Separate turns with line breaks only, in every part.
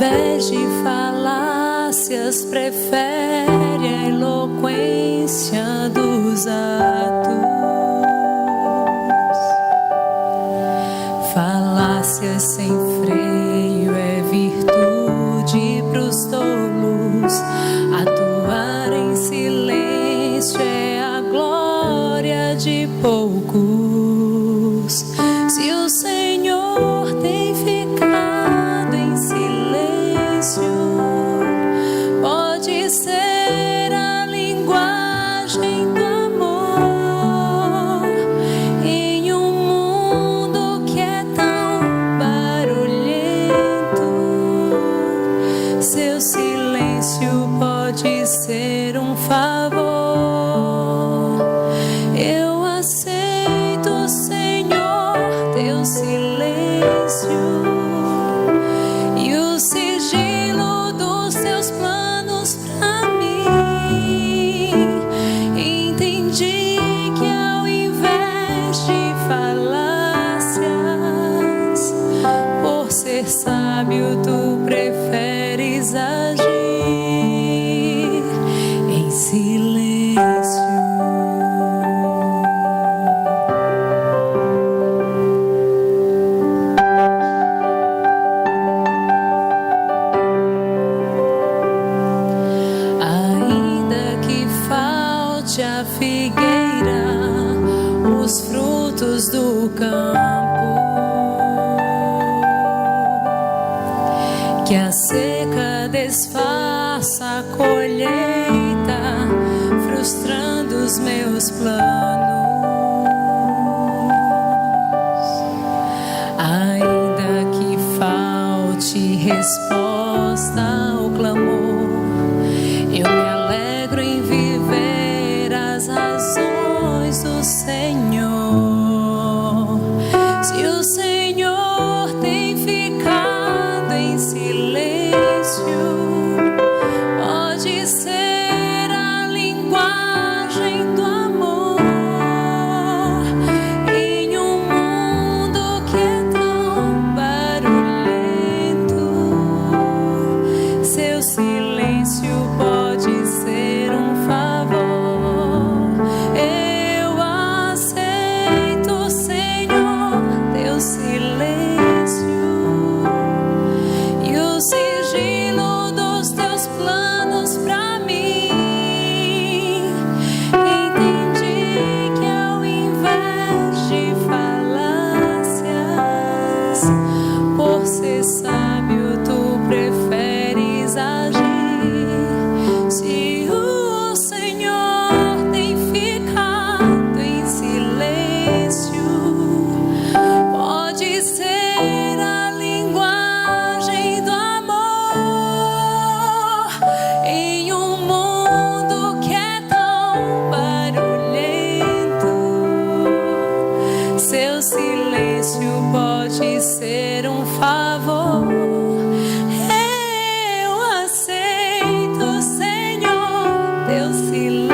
invés de falácias, prefere a eloquência dos atos. Falácias sem freio é virtude pros tolos. Atuar em silêncio é a glória de poucos. Se o Senhor tem ficado em silêncio, pode ser a linguagem do amor em um mundo que é tão barulhento. Seu silêncio pode ser um favor. Eu aceito, Senhor, teu silêncio e o sigilo dos teus planos pra mim. Entendi que ao invés de falácias, por ser sábio, tu preferes agir em silêncio. Ainda que falte a figueira, os frutos do campo, que a seca desfaça a colheita, frustrando os meus planos. Ainda que falte resposta ao clamor, eu me alegro em viver as razões do Senhor. Se o Senhor tem ficado em silêncio, pode ser a linguagem do amor em um mundo que é tão barulhento. Seu silêncio pode ser um favor. Eu aceito, Senhor, teu silêncio e o sigilo dos teus planos pra mim. Entendi que ao invés de falácias, por ser sábio, tu preferes agir. Se o Senhor tem ficado em silêncio, pode ser a linguagem do amor em um mundo que é tão barulhento. Seu silêncio pode ser um favor. Eu aceito, Senhor, teu silêncio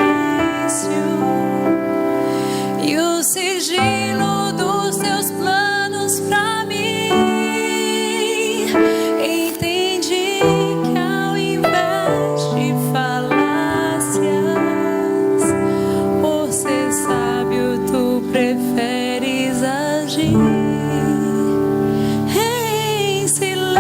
e o sigilo dos teus planos pra mim. Entendi que ao invés de falácias, por ser sábio, tu preferes agir em silêncio.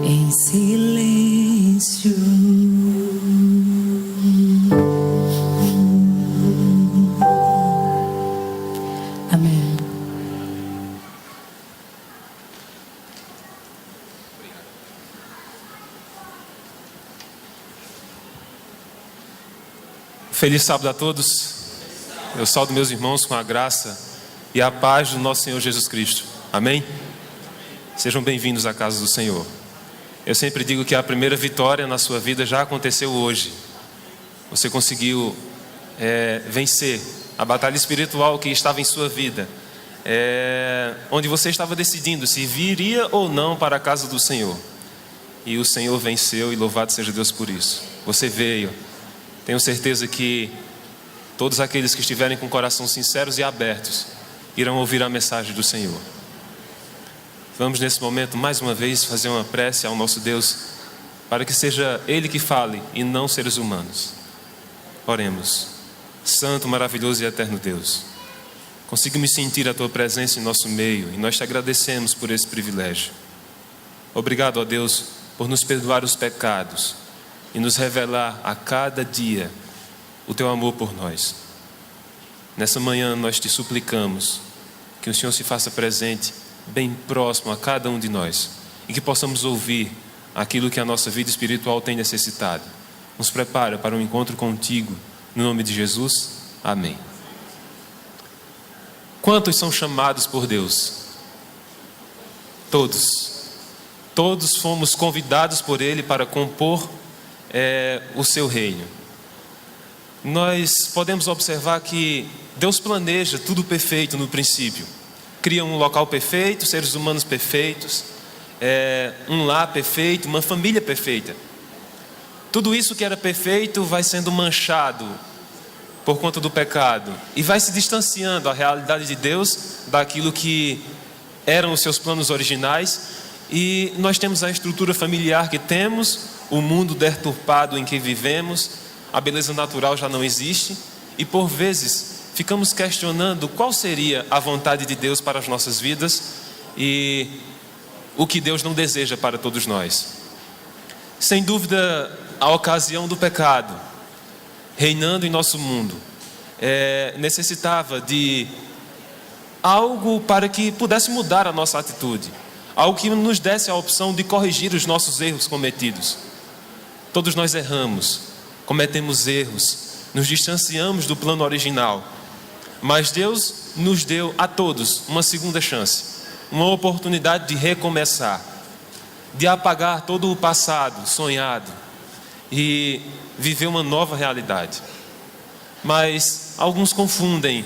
Em silêncio. Amém.
Feliz sábado a todos. Eu saúdo meus irmãos com a graça e a paz do nosso Senhor Jesus Cristo. Amém? Sejam bem-vindos à casa do Senhor. Eu sempre digo que a primeira vitória na sua vida já aconteceu hoje. Você conseguiu vencer a batalha espiritual que estava em sua vida, onde você estava decidindo se viria ou não para a casa do Senhor. E o Senhor venceu, e louvado seja Deus por isso. Você veio Tenho certeza que todos aqueles que estiverem com corações sinceros e abertos irão ouvir a mensagem do Senhor. Vamos nesse momento mais uma vez fazer uma prece ao nosso Deus, para que seja Ele que fale e não seres humanos. Oremos. Santo, maravilhoso e eterno Deus, consigo-me sentir a Tua presença em nosso meio e nós te agradecemos por esse privilégio. Obrigado, ó Deus, por nos perdoar os pecados e nos revelar a cada dia o Teu amor por nós. Nessa manhã nós te suplicamos que o Senhor se faça presente bem próximo a cada um de nós e que possamos ouvir aquilo que a nossa vida espiritual tem necessitado. Nos prepara para um encontro contigo, no nome de Jesus, amém. Quantos são chamados por Deus? Todos fomos convidados por Ele para compor o seu reino. Nós podemos observar que Deus planeja tudo perfeito no princípio. Cria um local perfeito, seres humanos perfeitos, um lar perfeito, uma família perfeita. Tudo isso que era perfeito vai sendo manchado por conta do pecado e vai se distanciando a realidade de Deus daquilo que eram os seus planos originais. E nós temos a estrutura familiar que temos, o mundo deturpado em que vivemos, a beleza natural já não existe e por vezes ficamos questionando qual seria a vontade de Deus para as nossas vidas e o que Deus não deseja para todos nós. Sem dúvida, a ocasião do pecado reinando em nosso mundo necessitava de algo para que pudesse mudar a nossa atitude, algo que nos desse a opção de corrigir os nossos erros cometidos. Todos nós erramos, cometemos erros, nos distanciamos do plano original, mas Deus nos deu a todos uma segunda chance, uma oportunidade de recomeçar, de apagar todo o passado sonhado e viver uma nova realidade. Mas alguns confundem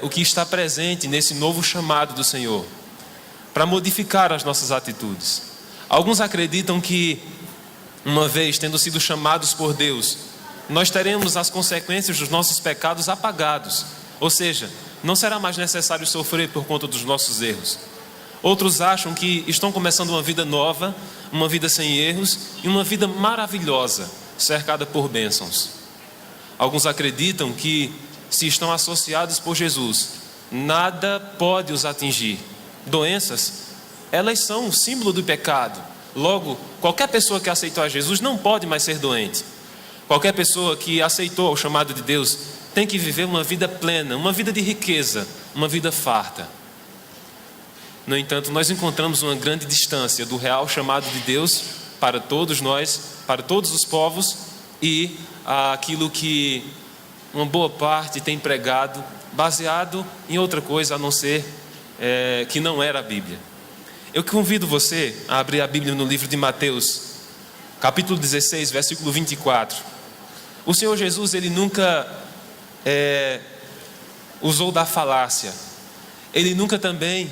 o que está presente nesse novo chamado do Senhor para modificar as nossas atitudes. Alguns acreditam que, uma vez tendo sido chamados por Deus, nós teremos as consequências dos nossos pecados apagados, ou seja, não será mais necessário sofrer por conta dos nossos erros. Outros acham que estão começando uma vida nova, uma vida sem erros e uma vida maravilhosa, cercada por bênçãos. Alguns acreditam que, se estão associados por Jesus, nada pode os atingir. Doenças, elas são um símbolo do pecado. Logo, qualquer pessoa que aceitou a Jesus não pode mais ser doente. Qualquer pessoa que aceitou o chamado de Deus tem que viver uma vida plena, uma vida de riqueza, uma vida farta. No entanto, nós encontramos uma grande distância do real chamado de Deus para todos nós, para todos os povos, e aquilo que uma boa parte tem pregado, baseado em outra coisa a não ser que não era a Bíblia. Eu convido você a abrir a Bíblia no livro de Mateus, capítulo 16, versículo 24. O Senhor Jesus, Ele nunca usou da falácia. Ele nunca também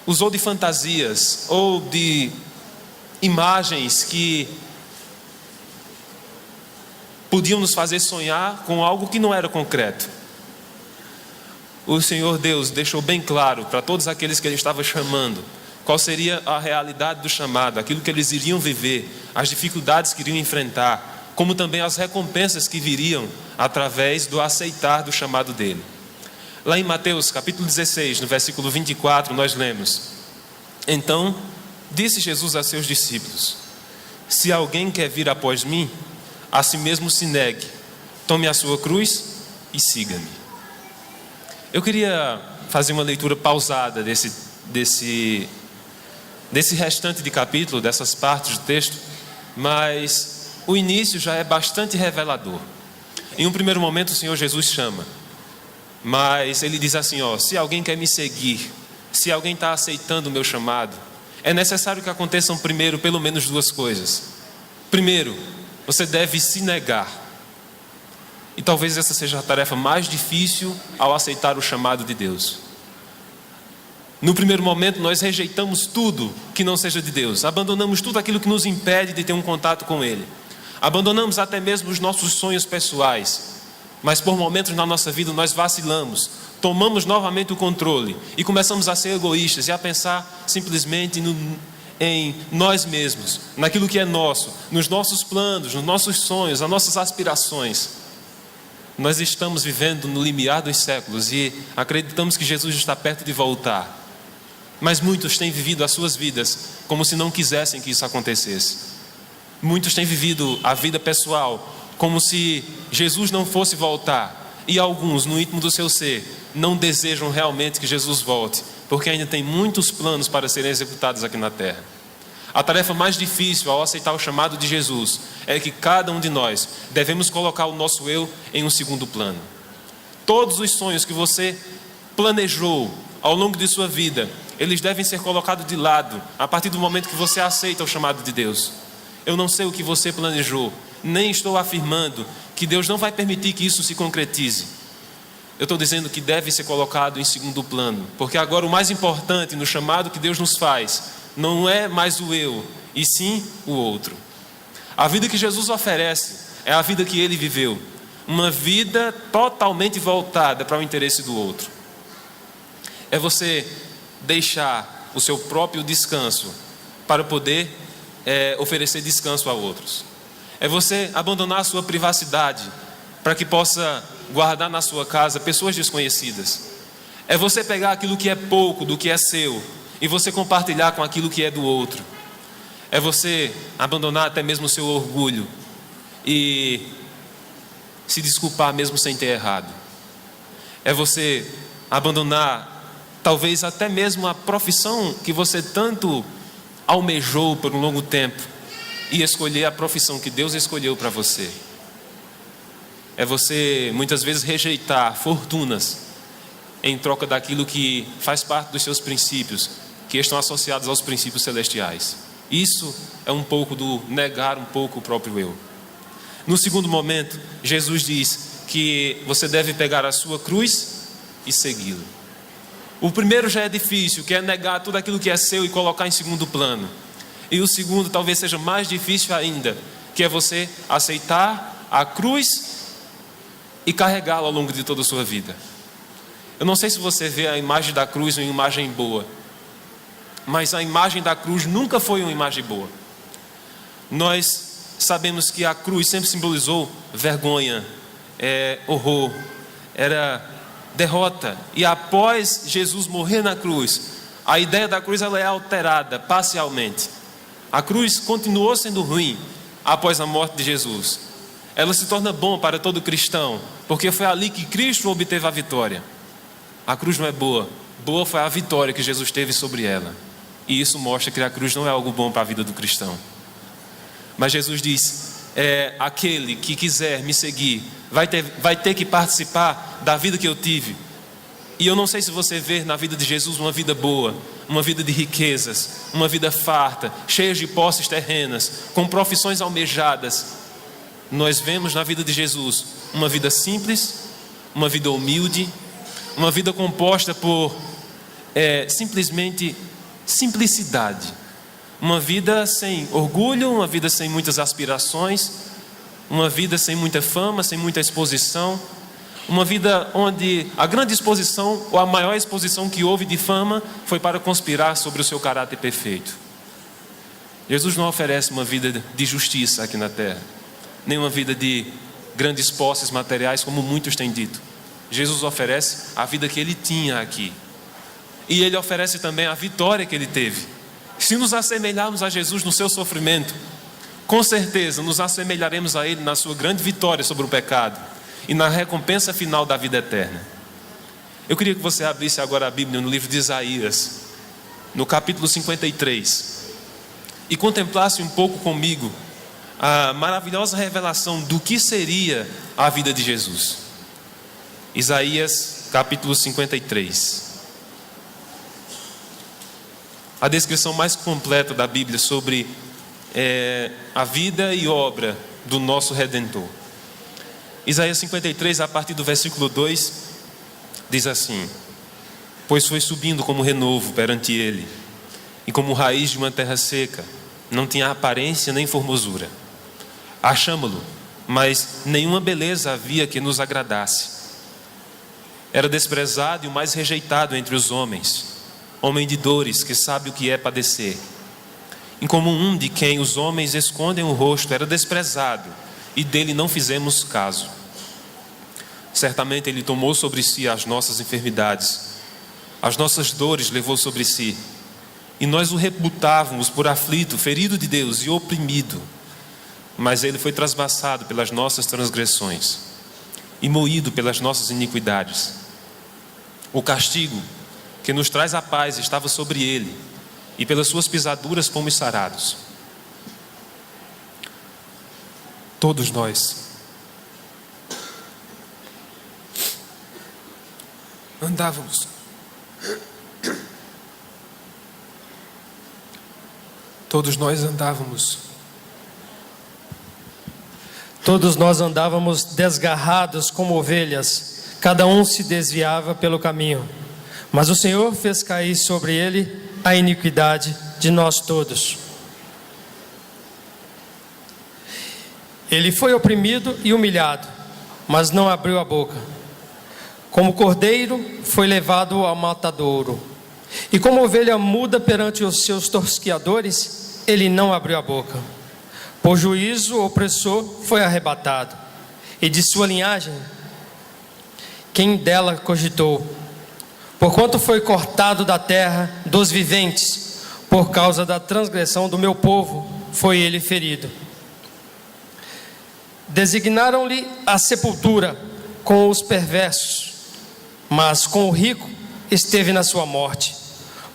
usou de fantasias ou de imagens que podiam nos fazer sonhar com algo que não era concreto. O Senhor Deus deixou bem claro para todos aqueles que Ele estava chamando qual seria a realidade do chamado, aquilo que eles iriam viver, as dificuldades que iriam enfrentar, como também as recompensas que viriam através do aceitar do chamado dele. Lá em Mateus capítulo 16, no versículo 24, nós lemos: Então disse Jesus a seus discípulos: Se alguém quer vir após mim, a si mesmo se negue, tome a sua cruz e siga-me. Eu queria fazer uma leitura pausada desse restante de capítulo, dessas partes do texto, mas o início já é bastante revelador. Em um primeiro momento o Senhor Jesus chama, mas Ele diz assim: se alguém quer me seguir, se alguém está aceitando o meu chamado, é necessário que aconteçam primeiro pelo menos duas coisas. Primeiro, você deve se negar. E talvez essa seja a tarefa mais difícil ao aceitar o chamado de Deus. No primeiro momento nós rejeitamos tudo que não seja de Deus, abandonamos tudo aquilo que nos impede de ter um contato com Ele. Abandonamos até mesmo os nossos sonhos pessoais. Mas por momentos na nossa vida nós vacilamos, tomamos novamente o controle e começamos a ser egoístas e a pensar simplesmente em nós mesmos, naquilo que é nosso, nos nossos planos, nos nossos sonhos, nas nossas aspirações. Nós estamos vivendo no limiar dos séculos e acreditamos que Jesus está perto de voltar. Mas muitos têm vivido as suas vidas como se não quisessem que isso acontecesse. Muitos têm vivido a vida pessoal como se Jesus não fosse voltar. E alguns, no íntimo do seu ser, não desejam realmente que Jesus volte, porque ainda tem muitos planos para serem executados aqui na terra. A tarefa mais difícil ao aceitar o chamado de Jesus é que cada um de nós devemos colocar o nosso eu em um segundo plano. Todos os sonhos que você planejou ao longo de sua vida, eles devem ser colocados de lado a partir do momento que você aceita o chamado de Deus. Eu não sei o que você planejou, nem estou afirmando que Deus não vai permitir que isso se concretize. Eu estou dizendo que deve ser colocado em segundo plano, porque agora o mais importante no chamado que Deus nos faz não é mais o eu, e sim o outro. A vida que Jesus oferece é a vida que Ele viveu, uma vida totalmente voltada para o interesse do outro. É você deixar o seu próprio descanso para poder oferecer descanso a outros. É você abandonar a sua privacidade para que possa guardar na sua casa pessoas desconhecidas. É você pegar aquilo que é pouco do que é seu e você compartilhar com aquilo que é do outro. É você abandonar até mesmo o seu orgulho e se desculpar mesmo sem ter errado. É você abandonar talvez até mesmo a profissão que você tanto almejou por um longo tempo e escolher a profissão que Deus escolheu para você. É você muitas vezes rejeitar fortunas em troca daquilo que faz parte dos seus princípios, que estão associados aos princípios celestiais. Isso é um pouco do negar um pouco o próprio eu. No segundo momento, Jesus diz que você deve pegar a sua cruz e segui-lo. O primeiro já é difícil, que é negar tudo aquilo que é seu e colocar em segundo plano. E o segundo talvez seja mais difícil ainda, que é você aceitar a cruz e carregá-la ao longo de toda a sua vida. Eu não sei se você vê a imagem da cruz uma imagem boa, mas a imagem da cruz nunca foi uma imagem boa. Nós sabemos que a cruz sempre simbolizou vergonha, horror, era derrota. E após Jesus morrer na cruz, a ideia da cruz ela é alterada parcialmente. A cruz continuou sendo ruim após a morte de Jesus. Ela se torna bom para todo cristão, porque foi ali que Cristo obteve a vitória. A cruz não é boa. Boa foi a vitória que Jesus teve sobre ela. E isso mostra que a cruz não é algo bom para a vida do cristão. Mas Jesus diz, aquele que quiser me seguir vai ter que participar da vida que eu tive. E eu não sei se você vê na vida de Jesus uma vida boa, uma vida de riquezas, uma vida farta, cheia de posses terrenas, com profissões almejadas. Nós vemos na vida de Jesus uma vida simples, uma vida humilde, uma vida composta por simplesmente simplicidade. Uma vida sem orgulho, uma vida sem muitas aspirações, uma vida sem muita fama, sem muita exposição, uma vida onde a grande exposição, ou a maior exposição que houve de fama, foi para conspirar sobre o seu caráter perfeito. Jesus não oferece uma vida de justiça aqui na terra, nem uma vida de grandes posses materiais, como muitos têm dito. Jesus oferece a vida que Ele tinha aqui. E Ele oferece também a vitória que Ele teve. Se nos assemelharmos a Jesus no seu sofrimento, com certeza nos assemelharemos a Ele na sua grande vitória sobre o pecado e na recompensa final da vida eterna. Eu queria que você abrisse agora a Bíblia no livro de Isaías, no capítulo 53, e contemplasse um pouco comigo a maravilhosa revelação do que seria a vida de Jesus. Isaías capítulo 53. A descrição mais completa da Bíblia sobre a vida e obra do nosso Redentor. Isaías 53, a partir do versículo 2, diz assim: pois foi subindo como renovo perante ele, e como raiz de uma terra seca, não tinha aparência nem formosura. Achamo-lo, mas nenhuma beleza havia que nos agradasse. Era desprezado e o mais rejeitado entre os homens, homem de dores, que sabe o que é padecer. Em comum um de quem os homens escondem o rosto, era desprezado, e dele não fizemos caso. Certamente ele tomou sobre si as nossas enfermidades, as nossas dores levou sobre si, e nós o reputávamos por aflito, ferido de Deus e oprimido. Mas ele foi traspassado pelas nossas transgressões e moído pelas nossas iniquidades. O castigo que nos traz a paz estava sobre ele, e pelas suas pisaduras fomos sarados. Todos nós andávamos Todos nós andávamos desgarrados como ovelhas, cada um se desviava pelo caminho. Mas o Senhor fez cair sobre ele a iniquidade de nós todos. Ele foi oprimido e humilhado, mas não abriu a boca. Como cordeiro foi levado ao matadouro, e como ovelha muda perante os seus tosquiadores, ele não abriu a boca. Por juízo o opressor foi arrebatado, e de sua linhagem, quem dela cogitou? Porquanto foi cortado da terra dos viventes, por causa da transgressão do meu povo, foi ele ferido. Designaram-lhe a sepultura com os perversos, mas com o rico esteve na sua morte,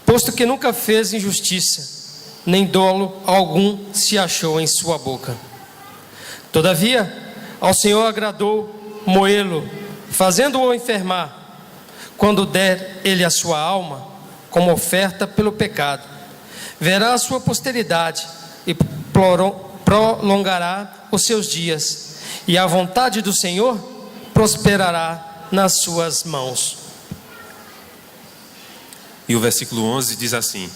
posto que nunca fez injustiça, nem dolo algum se achou em sua boca. Todavia, ao Senhor agradou moê-lo, fazendo-o enfermar, quando der ele a sua alma como oferta pelo pecado. Verá a sua posteridade e prolongará os seus dias, e a vontade do Senhor prosperará nas suas mãos. E o versículo 11 diz assim: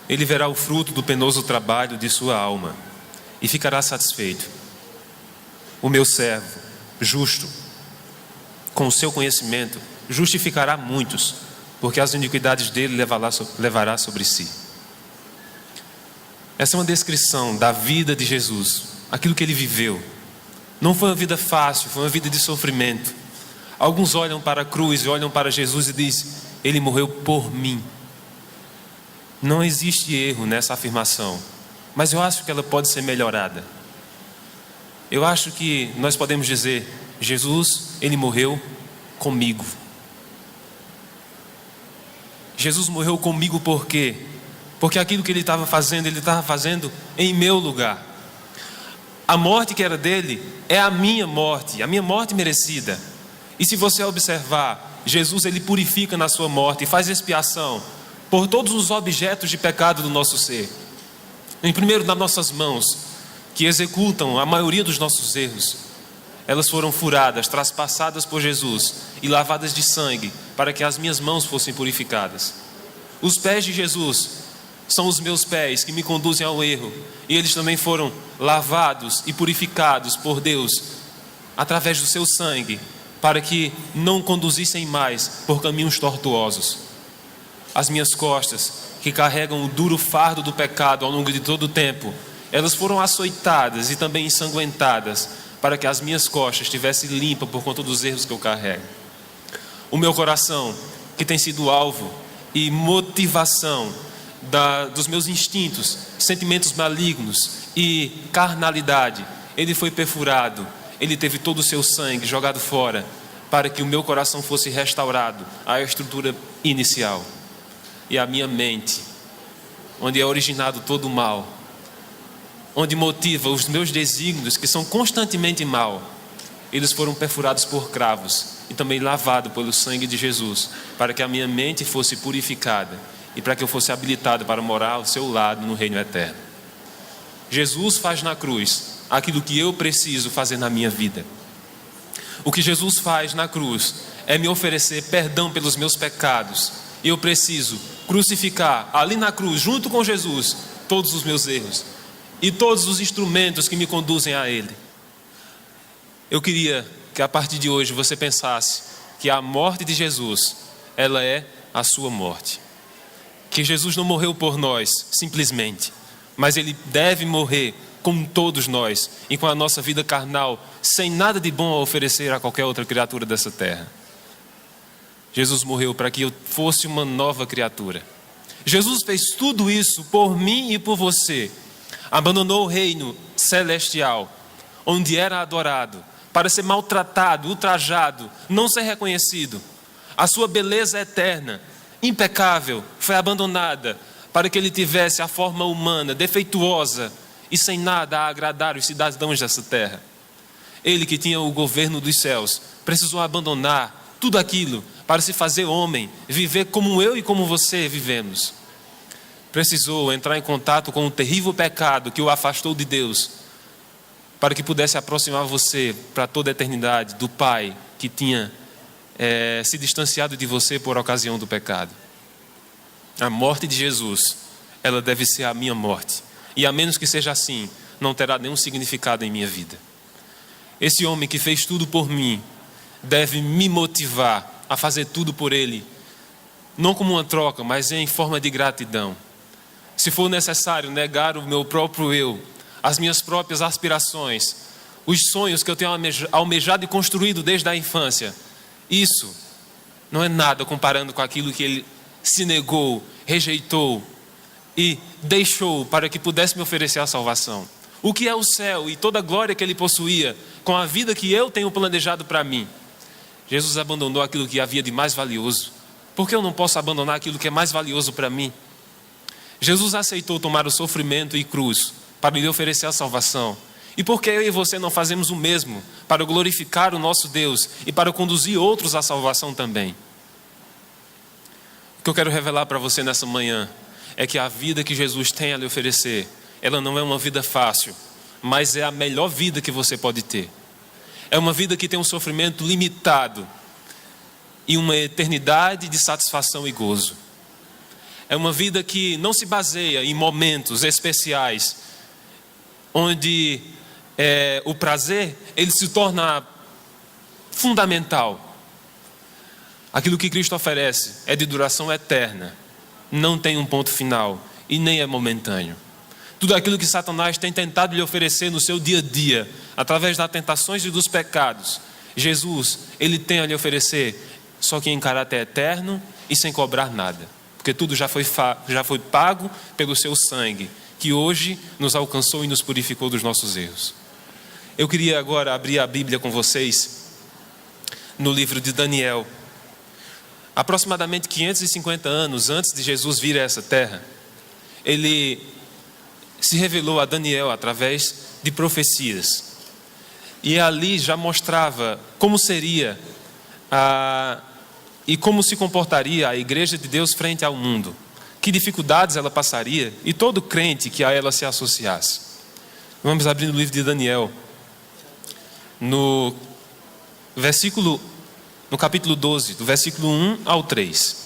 ele verá o fruto do penoso trabalho de sua alma e ficará satisfeito. O meu servo, justo, com o seu conhecimento, justificará muitos, porque as iniquidades dele levará sobre si. Essa é uma descrição da vida de Jesus, aquilo que ele viveu. Não foi uma vida fácil, foi uma vida de sofrimento. Alguns olham para a cruz e olham para Jesus e dizem: ele morreu por mim. Não existe erro nessa afirmação, mas eu acho que ela pode ser melhorada. Eu acho que nós podemos dizer: Jesus, ele morreu comigo. Jesus morreu comigo por quê? Porque aquilo que ele estava fazendo em meu lugar. A morte que era dele é a minha morte merecida. E se você observar, Jesus ele purifica na sua morte e faz expiação por todos os objetos de pecado do nosso ser. Em primeiro, nas nossas mãos, que executam a maioria dos nossos erros. Elas foram furadas, traspassadas por Jesus e lavadas de sangue, para que as minhas mãos fossem purificadas. Os pés de Jesus são os meus pés que me conduzem ao erro, e eles também foram lavados e purificados por Deus através do seu sangue, para que não conduzissem mais por caminhos tortuosos. As minhas costas, que carregam o duro fardo do pecado ao longo de todo o tempo, elas foram açoitadas e também ensanguentadas, para que as minhas costas estivessem limpas por conta dos erros que eu carrego. O meu coração, que tem sido alvo e motivação dos meus instintos, sentimentos malignos e carnalidade, ele foi perfurado, ele teve todo o seu sangue jogado fora, para que o meu coração fosse restaurado à estrutura inicial. E a minha mente, onde é originado todo o mal, onde motiva os meus desígnios, que são constantemente mal, eles foram perfurados por cravos e também lavados pelo sangue de Jesus, para que a minha mente fosse purificada e para que eu fosse habilitado para morar ao seu lado no reino eterno. Jesus faz na cruz aquilo que eu preciso fazer na minha vida. O que Jesus faz na cruz é me oferecer perdão pelos meus pecados. E eu preciso crucificar ali na cruz, junto com Jesus, todos os meus erros. e todos os instrumentos que me conduzem a Ele. Eu queria que a partir de hoje você pensasse que a morte de Jesus, ela é a sua morte. Que Jesus não morreu por nós, simplesmente, mas Ele deve morrer como todos nós e com a nossa vida carnal, sem nada de bom a oferecer a qualquer outra criatura dessa terra. Jesus morreu para que eu fosse uma nova criatura. Jesus fez tudo isso por mim e por você. Abandonou o reino celestial, onde era adorado, para ser maltratado, ultrajado, não ser reconhecido. A sua beleza eterna, impecável, foi abandonada para que ele tivesse a forma humana, defeituosa e sem nada a agradar os cidadãos dessa terra. Ele que tinha o governo dos céus, precisou abandonar tudo aquilo para se fazer homem, viver como eu e como você vivemos. Precisou entrar em contato com o terrível pecado que o afastou de Deus, para que pudesse aproximar você para toda a eternidade do Pai que tinha se distanciado de você por ocasião do pecado. A morte de Jesus, ela deve ser a minha morte, e a menos que seja assim, não terá nenhum significado em minha vida. Esse homem que fez tudo por mim deve me motivar a fazer tudo por Ele, não como uma troca, mas em forma de gratidão. Se for necessário negar o meu próprio eu, as minhas próprias aspirações, os sonhos que eu tenho almejado e construído desde a infância, isso não é nada comparando com aquilo que Ele se negou, rejeitou e deixou para que pudesse me oferecer a salvação. O que é o céu e toda a glória que Ele possuía com a vida que eu tenho planejado para mim. Jesus abandonou aquilo que havia de mais valioso. Por que eu não posso abandonar aquilo que é mais valioso para mim? Jesus aceitou tomar o sofrimento e cruz para lhe oferecer a salvação. E por que eu e você não fazemos o mesmo para glorificar o nosso Deus e para conduzir outros à salvação também? O que eu quero revelar para você nessa manhã é que a vida que Jesus tem a lhe oferecer, ela não é uma vida fácil, mas é a melhor vida que você pode ter. É uma vida que tem um sofrimento limitado e uma eternidade de satisfação e gozo. É uma vida que não se baseia em momentos especiais, onde o prazer ele se torna fundamental. Aquilo que Cristo oferece é de duração eterna, não tem um ponto final e nem é momentâneo. Tudo aquilo que Satanás tem tentado lhe oferecer no seu dia a dia, através das tentações e dos pecados, Jesus, Ele tem a lhe oferecer, só que em caráter eterno e sem cobrar nada. Porque tudo já foi pago pelo seu sangue, que hoje nos alcançou e nos purificou dos nossos erros. Eu queria agora abrir a Bíblia com vocês no livro de Daniel. Aproximadamente 550 anos antes de Jesus vir a essa terra, Ele se revelou a Daniel através de profecias. E ali já mostrava como seria e como se comportaria a igreja de Deus frente ao mundo. Que dificuldades ela passaria e todo crente que a ela se associasse. Vamos abrir no livro de Daniel, no capítulo 12, do versículo 1 ao 3.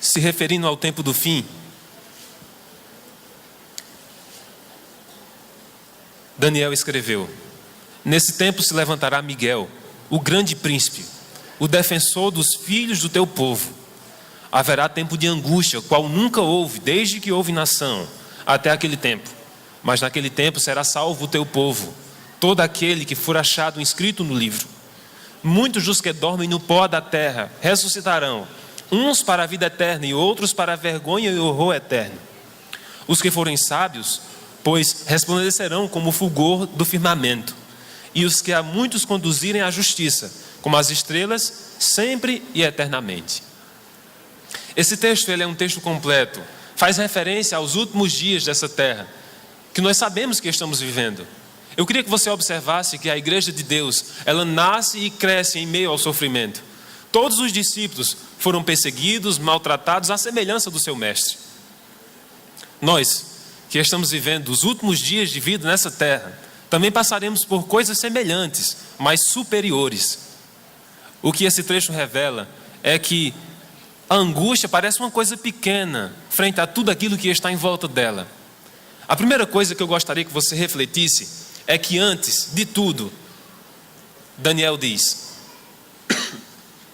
Se referindo ao tempo do fim, Daniel escreveu: Nesse tempo se levantará Miguel, o grande príncipe, o defensor dos filhos do teu povo. Haverá tempo de angústia, qual nunca houve, desde que houve nação, até aquele tempo. Mas naquele tempo será salvo o teu povo, todo aquele que for achado inscrito no livro. Muitos dos que dormem no pó da terra ressuscitarão, uns para a vida eterna e outros para a vergonha e horror eterno. Os que forem sábios, pois resplandecerão como o fulgor do firmamento, e os que a muitos conduzirem à justiça, como as estrelas, sempre e eternamente. Esse texto ele é um texto completo, faz referência aos últimos dias dessa terra, que nós sabemos que estamos vivendo. Eu queria que você observasse que a igreja de Deus, ela nasce e cresce em meio ao sofrimento. Todos os discípulos foram perseguidos, maltratados, à semelhança do seu mestre. Nós, que estamos vivendo os últimos dias de vida nessa terra, também passaremos por coisas semelhantes, mas superiores. O que esse trecho revela é que a angústia parece uma coisa pequena frente a tudo aquilo que está em volta dela. A primeira coisa que eu gostaria que você refletisse é que antes de tudo, Daniel diz: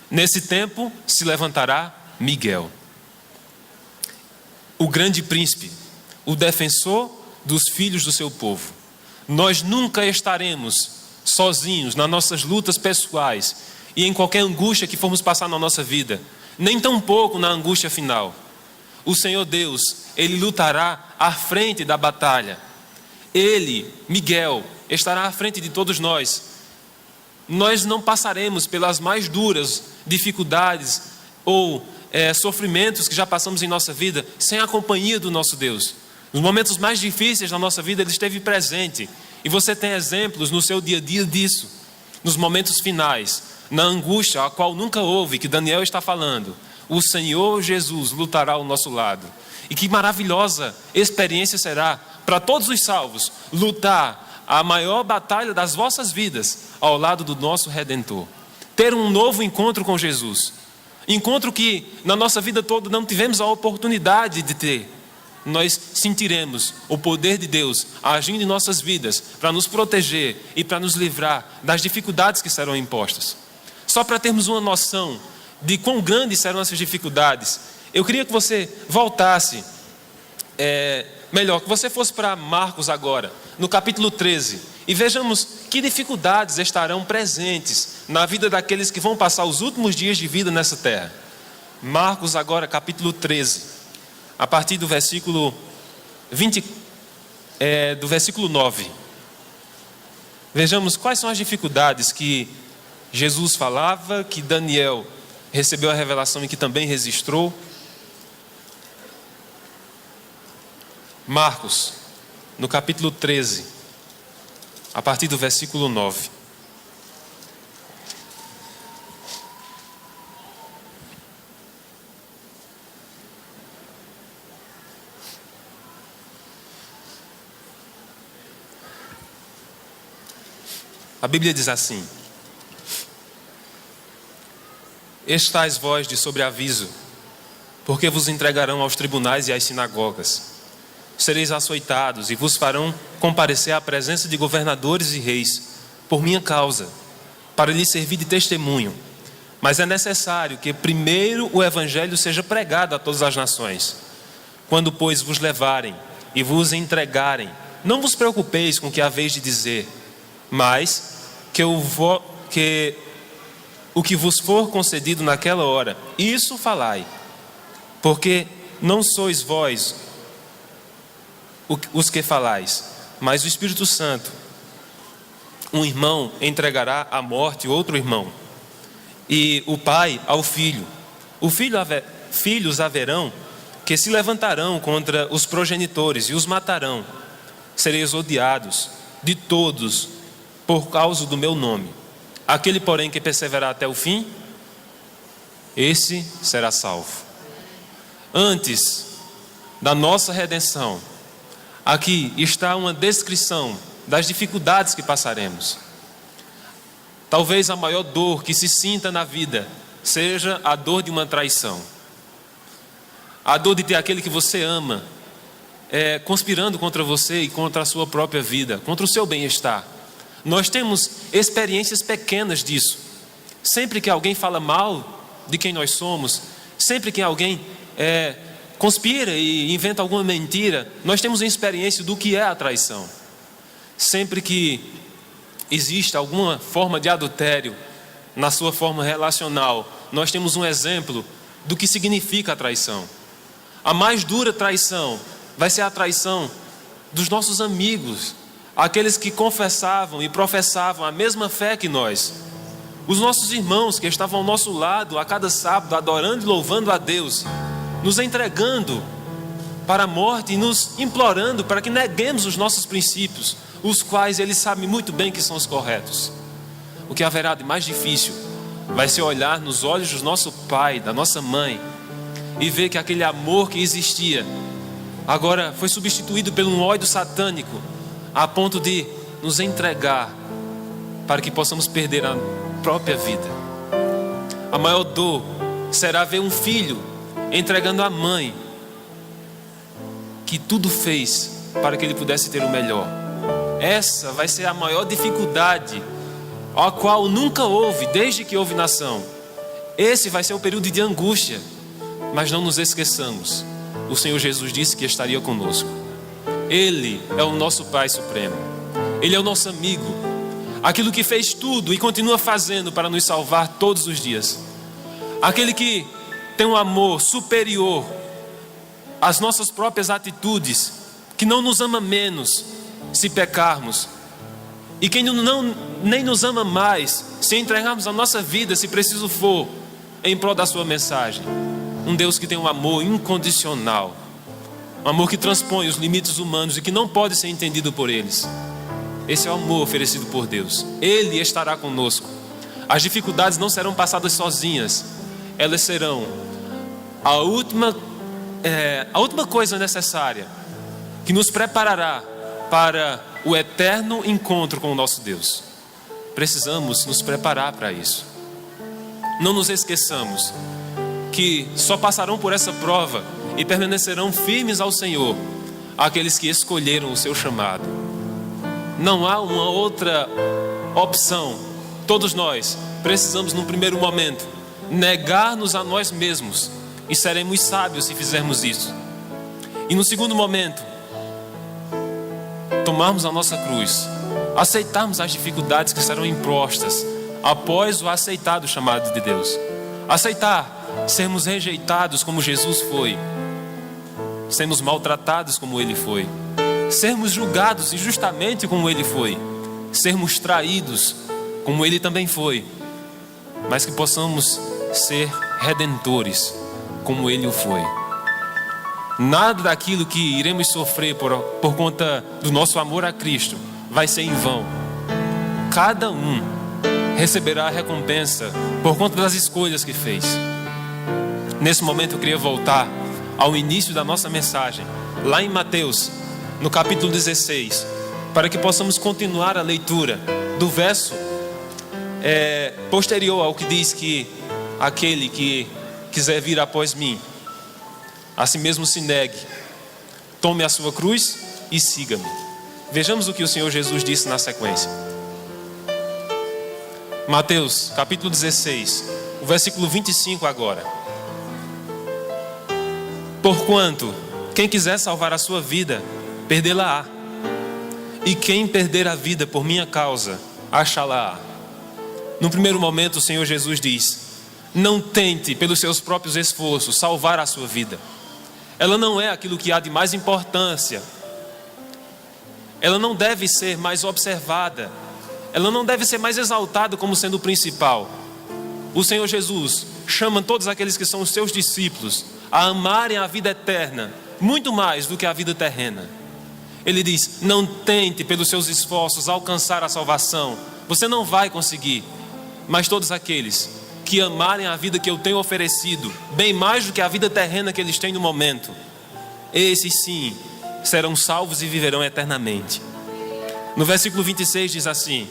nesse tempo se levantará Miguel, o grande príncipe, o defensor dos filhos do seu povo. Nós nunca estaremos sozinhos nas nossas lutas pessoais e em qualquer angústia que formos passar na nossa vida, nem tampouco na angústia final. O Senhor Deus, Ele lutará à frente da batalha. Ele, Miguel, estará à frente de todos nós. Nós não passaremos pelas mais duras dificuldades ou sofrimentos que já passamos em nossa vida sem a companhia do nosso Deus. Nos momentos mais difíceis da nossa vida, Ele esteve presente. E você tem exemplos no seu dia a dia disso. Nos momentos finais, na angústia a qual nunca houve, que Daniel está falando, o Senhor Jesus lutará ao nosso lado. E que maravilhosa experiência será para todos os salvos lutar a maior batalha das vossas vidas ao lado do nosso Redentor. Ter um novo encontro com Jesus. Encontro que na nossa vida toda não tivemos a oportunidade de ter. Nós sentiremos o poder de Deus agindo em nossas vidas para nos proteger e para nos livrar das dificuldades que serão impostas. Só para termos uma noção de quão grandes serão essas dificuldades, eu queria que você voltasse, que você fosse para Marcos agora, no capítulo 13, e vejamos que dificuldades estarão presentes na vida daqueles que vão passar os últimos dias de vida nessa terra. Marcos agora, capítulo 13. A partir do versículo 9. Vejamos quais são as dificuldades que Jesus falava, que Daniel recebeu a revelação e que também registrou. Marcos, no capítulo 13, a partir do versículo 9. A Bíblia diz assim: estais vós de sobreaviso, porque vos entregarão aos tribunais e às sinagogas. Sereis açoitados e vos farão comparecer à presença de governadores e reis, por minha causa, para lhes servir de testemunho. Mas é necessário que primeiro o evangelho seja pregado a todas as nações. Quando, pois, vos levarem e vos entregarem, não vos preocupeis com o que haveis de dizer, mas que o que vos for concedido naquela hora, isso falai, porque não sois vós os que falais, mas o Espírito Santo. Um irmão entregará à morte outro irmão, e o pai ao filho. Filhos haverão que se levantarão contra os progenitores e os matarão. Sereis odiados de todos por causa do meu nome. Aquele, porém, que perseverar até o fim, esse será salvo. Antes da nossa redenção, aqui está uma descrição das dificuldades que passaremos. Talvez a maior dor que se sinta na vida seja a dor de uma traição. A dor de ter aquele que você ama conspirando contra você e contra a sua própria vida, contra o seu bem-estar. Nós temos experiências pequenas disso. Sempre que alguém fala mal de quem nós somos, sempre que alguém conspira e inventa alguma mentira, nós temos uma experiência do que é a traição. Sempre que existe alguma forma de adultério na sua forma relacional, nós temos um exemplo do que significa a traição. A mais dura traição vai ser a traição dos nossos amigos, aqueles que confessavam e professavam a mesma fé que nós. Os nossos irmãos que estavam ao nosso lado a cada sábado, adorando e louvando a Deus, nos entregando para a morte e nos implorando para que neguemos os nossos princípios, os quais eles sabem muito bem que são os corretos. O que haverá de mais difícil vai ser olhar nos olhos do nosso pai, da nossa mãe, e ver que aquele amor que existia agora foi substituído por um ódio satânico, a ponto de nos entregar para que possamos perder a própria vida. A maior dor será ver um filho entregando a mãe, que tudo fez para que ele pudesse ter o melhor. Essa vai ser a maior dificuldade, a qual nunca houve desde que houve nação. Esse vai ser um período de angústia, mas não nos esqueçamos, o Senhor Jesus disse que estaria conosco. Ele é o nosso Pai Supremo, Ele é o nosso amigo, aquilo que fez tudo e continua fazendo para nos salvar todos os dias, aquele que tem um amor superior às nossas próprias atitudes, que não nos ama menos se pecarmos, e quem nem nos ama mais se entregarmos a nossa vida, se preciso for, em prol da sua mensagem. Um Deus que tem um amor incondicional, um amor que transpõe os limites humanos e que não pode ser entendido por eles. Esse é o amor oferecido por Deus. Ele estará conosco. As dificuldades não serão passadas sozinhas, elas serão a última coisa necessária que nos preparará para o eterno encontro com o nosso Deus. Precisamos nos preparar para isso. Não nos esqueçamos que só passarão por essa prova e permanecerão firmes ao Senhor aqueles que escolheram o seu chamado. Não há uma outra opção. Todos nós precisamos, num primeiro momento, negar-nos a nós mesmos, e seremos sábios se fizermos isso. E no segundo momento, tomarmos a nossa cruz, aceitarmos as dificuldades que serão impostas após o aceitar do chamado de Deus. Aceitar sermos rejeitados como Jesus foi, sermos maltratados como Ele foi, sermos julgados injustamente como Ele foi, sermos traídos como Ele também foi, mas que possamos ser redentores como Ele o foi. Nada daquilo que iremos sofrer por conta do nosso amor a Cristo vai ser em vão. Cada um receberá a recompensa por conta das escolhas que fez. Nesse momento eu queria voltar ao início da nossa mensagem, lá em Mateus, no capítulo 16, para que possamos continuar a leitura do verso posterior ao que diz que aquele que quiser vir após mim, a si mesmo se negue, tome a sua cruz e siga-me. Vejamos o que o Senhor Jesus disse na sequência. Mateus capítulo 16, o versículo 25 agora. Porquanto, quem quiser salvar a sua vida, perdê-la-á. E quem perder a vida por minha causa, achá-la-á. No primeiro momento o Senhor Jesus diz: não tente pelos seus próprios esforços salvar a sua vida. Ela não é aquilo que há de mais importância. Ela não deve ser mais observada. Ela não deve ser mais exaltada como sendo o principal. O Senhor Jesus chama todos aqueles que são os seus discípulos a amarem a vida eterna muito mais do que a vida terrena. Ele diz: não tente pelos seus esforços alcançar a salvação. Você não vai conseguir. Mas todos aqueles que amarem a vida que eu tenho oferecido, bem mais do que a vida terrena que eles têm no momento, esses sim serão salvos e viverão eternamente. No versículo 26 diz assim: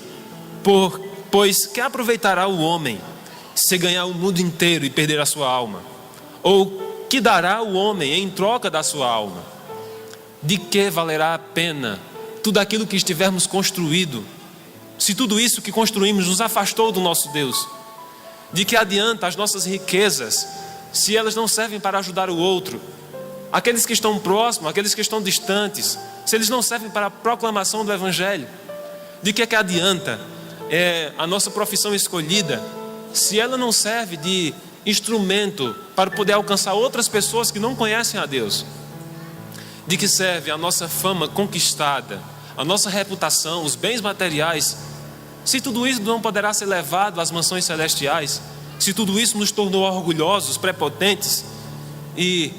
pois que aproveitará o homem se ganhar o mundo inteiro e perder a sua alma? Ou que dará o homem em troca da sua alma? De que valerá a pena tudo aquilo que estivermos construído, se tudo isso que construímos nos afastou do nosso Deus? De que adianta as nossas riquezas se elas não servem para ajudar o outro? Aqueles que estão próximos, aqueles que estão distantes, se eles não servem para a proclamação do Evangelho? De que adianta a nossa profissão escolhida se ela não serve de instrumento para poder alcançar outras pessoas que não conhecem a Deus? De que serve a nossa fama conquistada, a nossa reputação, os bens materiais, se tudo isso não poderá ser levado às mansões celestiais? Se tudo isso nos tornou orgulhosos, prepotentes e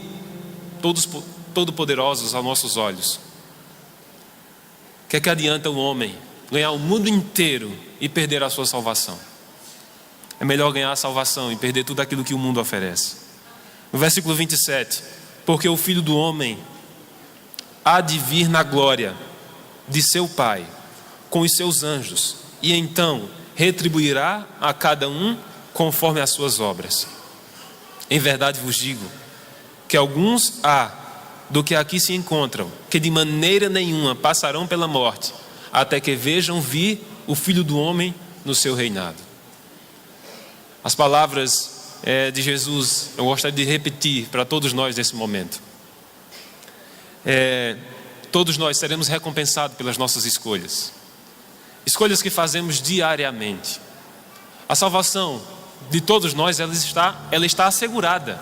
todo-poderosos aos nossos olhos? Que adianta o homem ganhar o mundo inteiro e perder a sua salvação? É melhor ganhar a salvação e perder tudo aquilo que o mundo oferece. No versículo 27, porque o Filho do Homem há de vir na glória de seu Pai com os seus anjos, e então retribuirá a cada um conforme as suas obras. Em verdade vos digo, que alguns há do que aqui se encontram, que de maneira nenhuma passarão pela morte, até que vejam vir o Filho do Homem no seu reinado. As palavras de Jesus, eu gostaria de repetir para todos nós nesse momento. Todos nós seremos recompensados pelas nossas escolhas. Escolhas que fazemos diariamente. A salvação de todos nós, ela está assegurada.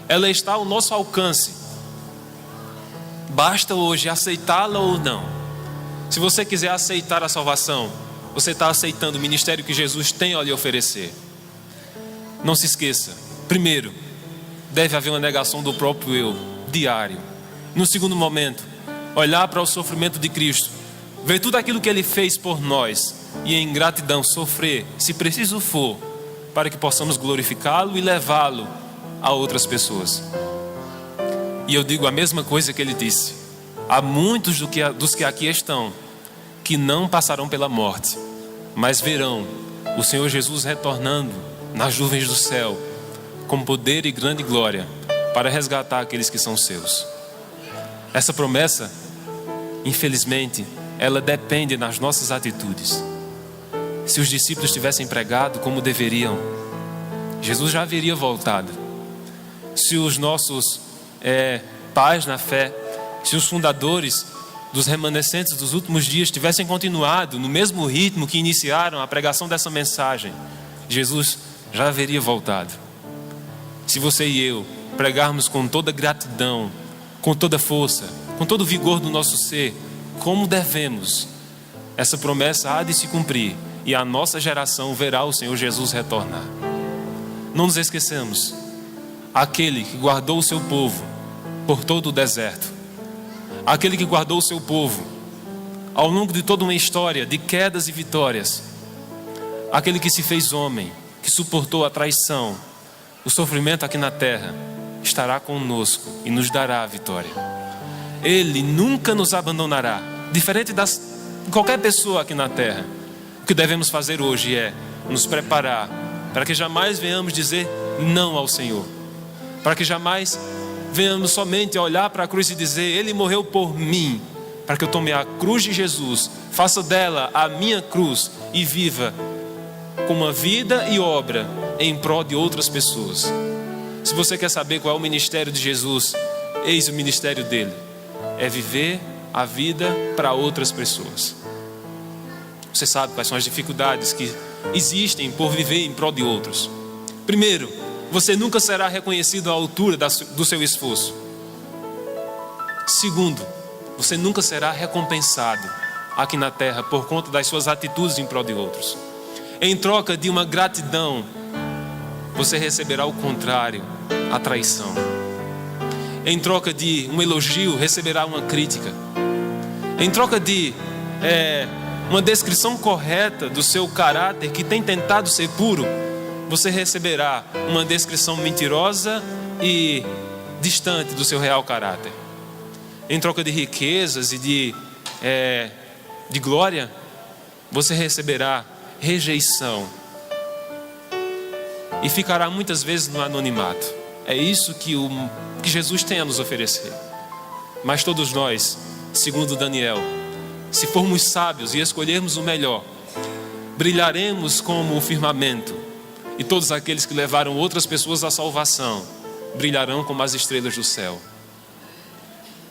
Ela está ao nosso alcance. Basta hoje aceitá-la ou não. Se você quiser aceitar a salvação, você está aceitando o ministério que Jesus tem a lhe oferecer. Não se esqueça, primeiro, deve haver uma negação do próprio eu, diário. No segundo momento, olhar para o sofrimento de Cristo, ver tudo aquilo que Ele fez por nós e em gratidão sofrer, se preciso for, para que possamos glorificá-lo e levá-lo a outras pessoas. E eu digo a mesma coisa que Ele disse: há muitos dos que aqui estão que não passarão pela morte, mas verão o Senhor Jesus retornando nas nuvens do céu com poder e grande glória para resgatar aqueles que são seus. Essa promessa, infelizmente, ela depende das nossas atitudes. Se os discípulos tivessem pregado como deveriam, Jesus já haveria voltado. Se os nossos pais na fé, se os fundadores dos remanescentes dos últimos dias tivessem continuado no mesmo ritmo que iniciaram a pregação dessa mensagem, Jesus já haveria voltado. Se você e eu pregarmos com toda gratidão, com toda força, com todo o vigor do nosso ser, como devemos, essa promessa há de se cumprir e a nossa geração verá o Senhor Jesus retornar. Não nos esqueçamos, aquele que guardou o seu povo por todo o deserto, aquele que guardou o seu povo ao longo de toda uma história de quedas e vitórias, aquele que se fez homem, que suportou a traição, o sofrimento aqui na terra, estará conosco e nos dará a vitória. Ele nunca nos abandonará, diferente de qualquer pessoa aqui na terra. O que devemos fazer hoje é nos preparar para que jamais venhamos dizer não ao Senhor, para que jamais venhamos somente a olhar para a cruz e dizer: Ele morreu por mim, para que eu tome a cruz de Jesus, faça dela a minha cruz e viva com uma vida e obra em prol de outras pessoas. Se você quer saber qual é o ministério de Jesus, eis o ministério dele: é viver a vida para outras pessoas. Você sabe quais são as dificuldades que existem por viver em prol de outros. Primeiro, você nunca será reconhecido à altura do seu esforço. Segundo, você nunca será recompensado aqui na terra por conta das suas atitudes em prol de outros. Em troca de uma gratidão, você receberá o contrário, a traição. Em troca de um elogio, receberá uma crítica. Em troca de uma descrição correta do seu caráter que tem tentado ser puro, você receberá uma descrição mentirosa e distante do seu real caráter. Em troca de riquezas e de glória, você receberá rejeição e ficará muitas vezes no anonimato. É isso que Jesus tem a nos oferecer. Mas todos nós, segundo Daniel, se formos sábios e escolhermos o melhor, brilharemos como o firmamento, e todos aqueles que levaram outras pessoas à salvação brilharão como as estrelas do céu.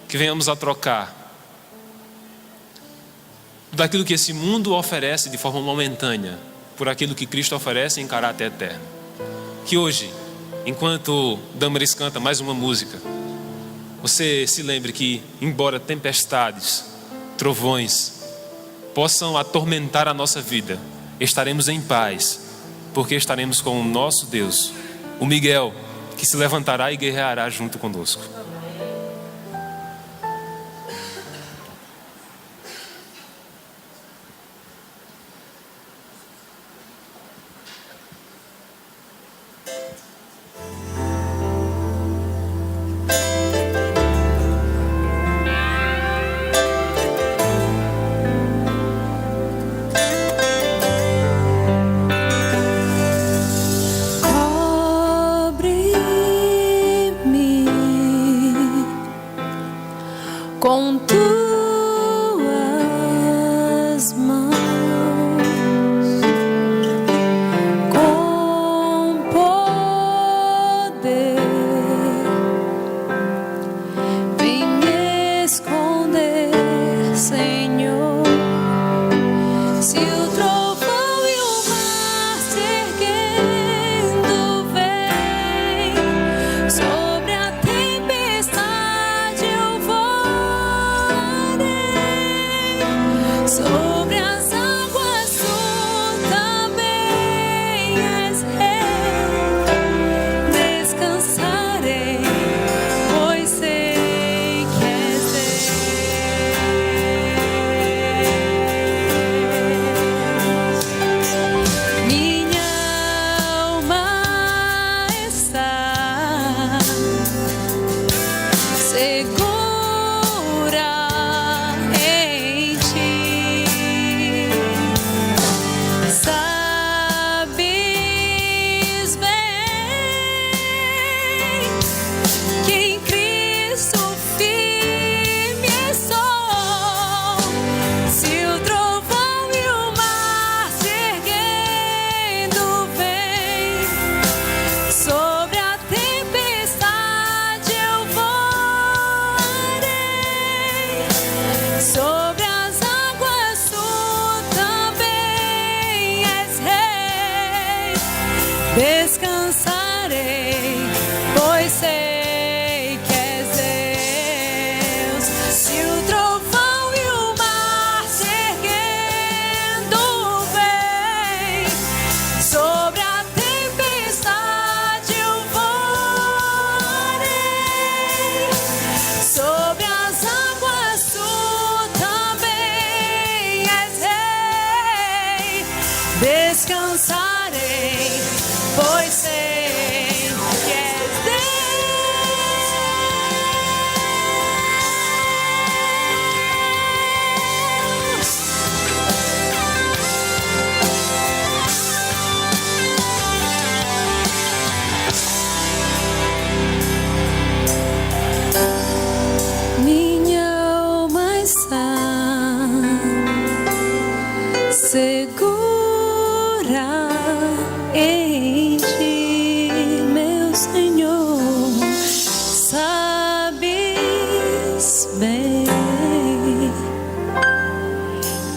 Que venhamos a trocar daquilo que esse mundo oferece de forma momentânea por aquilo que Cristo oferece em caráter eterno. Que hoje, enquanto Damaris canta mais uma música, você se lembre que, embora tempestades, trovões possam atormentar a nossa vida, estaremos em paz, porque estaremos com o nosso Deus, o Miguel, que se levantará e guerreará junto conosco.
Cobre com tuas mãos, com poder, vem me esconder, Senhor. Se o trovão e o mar se erguendo vem, sobre a tempestade eu voarei, sobre as águas tu também és rei. Descansarei, pois sei que és Deus. Minha alma está segura em ti. Sabes bem que em Cristo firme estou. Se o trovão e o mar se erguendo vem, sobre a tempestade eu voarei, sobre as águas tu também és rei. Descansarei, pois sei que és Deus. Se o trovão e o mar se erguendo vem, sobre a tempestade eu voarei, sobre as águas tu também és rei. Descansarei, pois sei que és Deus. Minha alma está segura em ti, meu Senhor. Sabes bem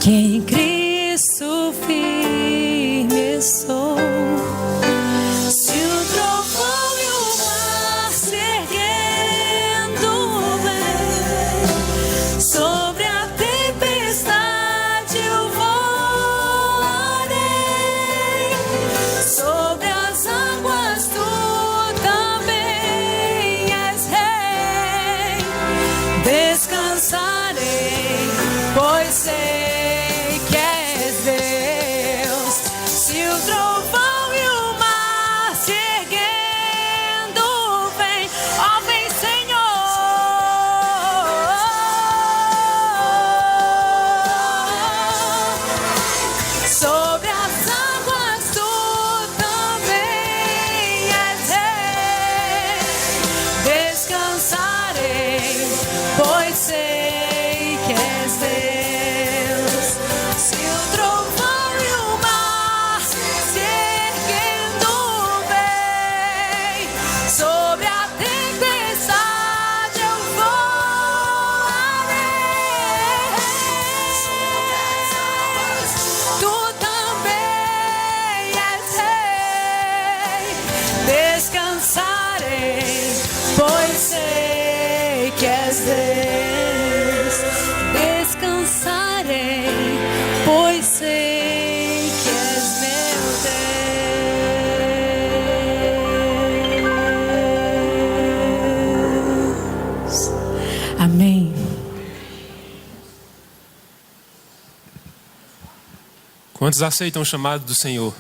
que em Cristo firme estou. Se o trovão e o mar se erguendo vem, sobre a tempestade eu voarei, sobre as águas tu também és rei. Descansarei, pois sei que és Deus. Se o trovão e o mar se erguendo vem, ó vem Senhor, sobre as águas tu também és rei. Descansarei, pois sei que és Deus. Se o trovão e o mar se erguendo vem, sobre a tempestade eu voarei, tu também és rei. Descansarei, pois sei que és Deus. Descansarei, pois sei que és meu Deus. Amém.
Quantos aceitam o chamado do Senhor?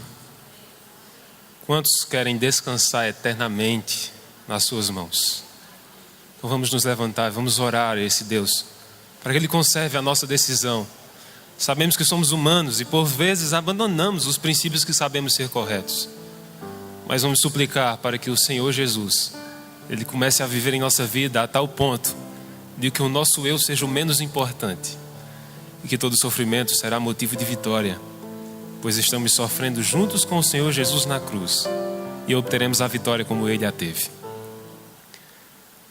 Quantos querem descansar eternamente nas suas mãos? Então vamos nos levantar, vamos orar a esse Deus, para que Ele conserve a nossa decisão. Sabemos que somos humanos e por vezes abandonamos os princípios que sabemos ser corretos. Mas vamos suplicar para que o Senhor Jesus, Ele comece a viver em nossa vida a tal ponto de que o nosso eu seja o menos importante e que todo sofrimento será motivo de vitória, pois estamos sofrendo juntos com o Senhor Jesus na cruz e obteremos a vitória como Ele a teve.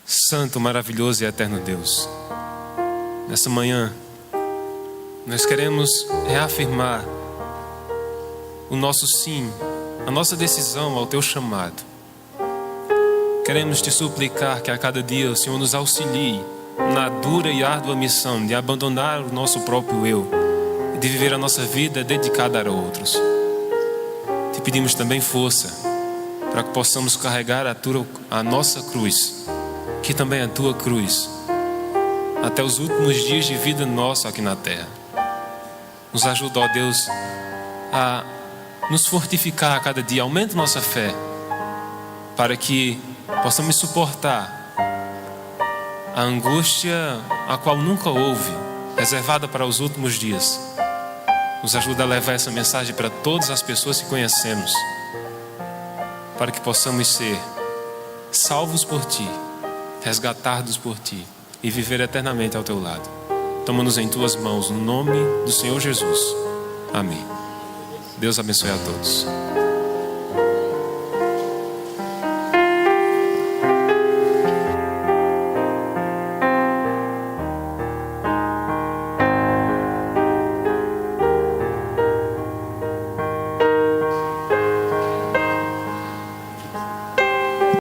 Santo, maravilhoso e eterno Deus, nessa manhã nós queremos reafirmar o nosso sim, a nossa decisão ao Teu chamado. Queremos Te suplicar que a cada dia o Senhor nos auxilie na dura e árdua missão de abandonar o nosso próprio eu e de viver a nossa vida dedicada a outros. Te pedimos também força para que possamos carregar a nossa cruz, que também é a Tua cruz, até os últimos dias de vida nossa aqui na terra. Nos ajuda, ó Deus, a nos fortificar a cada dia. Aumente nossa fé para que possamos suportar a angústia a qual nunca houve, reservada para os últimos dias. Nos ajuda a levar essa mensagem para todas as pessoas que conhecemos, para que possamos ser salvos por Ti, resgatados por Ti e viver eternamente ao Teu lado. Toma-nos em Tuas mãos, no nome do Senhor Jesus. Amém. Deus abençoe a todos.